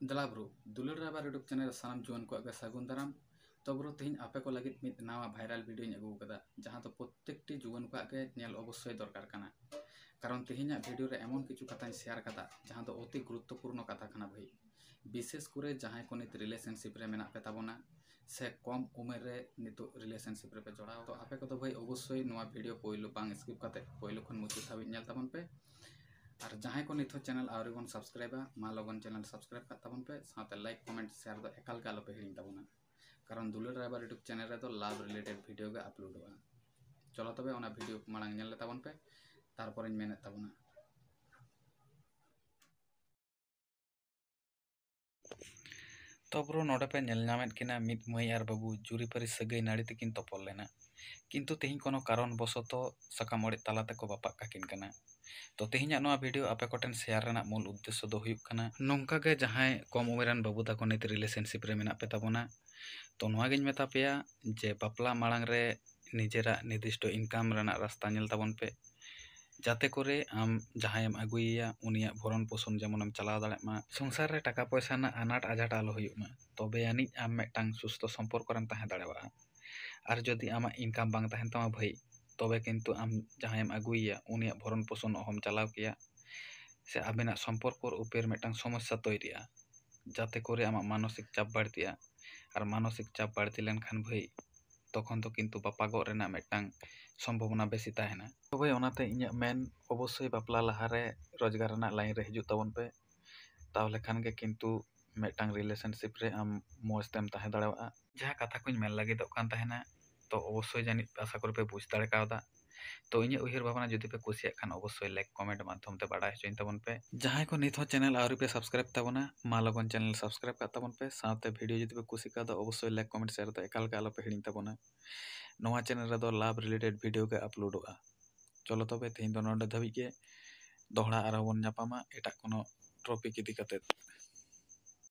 दला bro दुलर राइबर YouTube channel सानाम जुआन को सागुन दाराम तो ब्रो तेहन आपे को लगे मिद नवा भाइराल वीडियो अगू कदा जहां तो प्रत्येकटी जुआन को नेल अवश्य दरकार कना कारण तेहना वीडियो रे एमन किछु कथा शेयर कदा जहां तो अति गुरुत्वपूर्ण कथा कना भाई विशेष करे जहां को नित रिलेशनशिप रे मेना पे ताबोना से कम उम्र रे नितो रिलेशनशिप रे पे जोड़ा तो आपे को तो भाई अवश्य नवा वीडियो पहिलो बांग स्किप करते पहिलो खन मुचाद धाबी नेल ताबन पे और जहां को नित चैनल आउरी बन सब्सक्राइबा मा लगन चैनल सब्सक्राइब कर ताबन पे साथे लाइक कमेंट शेयर दो एकाल के आलोपे हिड़ी ताबोना कारण दुलर राइबर यूट्यूब चैनल रे तो लाभ रिलेटेड वीडियो के अपलोड होगा। चलो तबे ओना वीडियो मांग नेल ताबन पे तारपर इन मेने ताबोना तो ब्रो नोडे पे नेल नामेद किना मिद मई आर बाबू जुरीपारी सगई नाड़ी तकिन तोपल लेना किंतु तेहिं कोनो कारण बसतो सकाम ओड़े ताला तको बापाक काकिन कना तो तेहिं नोआ वीडियो आपे कोटेन शेयर रेना मूल उद्देश्य दो हुयुक कना नोंका गे जहां कम उमेरान बाबू ताको नित रिलेशनशिप रे मेना पे ताबोना तो नोआ गिन मेता पेया जे बापला माळांग रे निजेरा निर्दिष्ट इनकाम रेना रास्ता नेल ताबोन पे जाते करे आम जहां अगुइया उनिया भरण पोषण जेमन चलाव दाड़े मा संसार रे टाका पैसा ना अनाट आझाट आलो हुयुक मा तबे आनी आम मेटांग सुस्थ सम्पर्क रेम ताहें दाड़ेवा आर जदि आमा इनकाम बांग ताहेन तमा भाई तबे किंतु आम जहां अगुइया उनिया भरण पोषण अहम चलाव किया से आबेना सम्पर्क उपेर मेटांग समस्या तैरिया जाते करे आमा मानसिक चाप बाड़तिया और मानसिक चाप बाड़ती लेनखान भाई तखन तो किंतु बापागो रेना मेटांग सम्भावना बेसी ताहेना तो भाई ओनाते इᱧᱟᱹᱜ मेन अवश्य बापला लहारे रोजगार रेना लाइन रे हिजुग ताबन पे ताहले खान गे किंतु मेटांग रिलेशनशिप रे आम मौज तेम ताहे दाड़ेवा जहां कथा कुछ मेन लागिदोग कान ताहेना तो अवश्य जानि आशा करी पे बुझ दाड़े कावदा तो इᱧᱟᱹᱜ उहिर भावना जुदी पे कुसिया खान अवश्य लाइक कमेंट माध्यम ते बाड़ाय हचोइन ताबन पे जहां को नित हो चैनल आउरी पे सब्सक्राइब ताबोना मा लगन चैनल सब्सक्राइब का ताबन पे साथे वीडियो जुदी पे कुसी का दो अवश्य लाइक कमेंट शेयर दो एकाल के आलो पे हिडिन ताबोना नोआ चैनल रे दो लाभ रिलेटेड वीडियो के अपलोड होगा। चलो तबे तेहिं दो नोंडे धाबी के दोहड़ा आरो बन नापामा एटा कोनो टॉपिक इदी कते।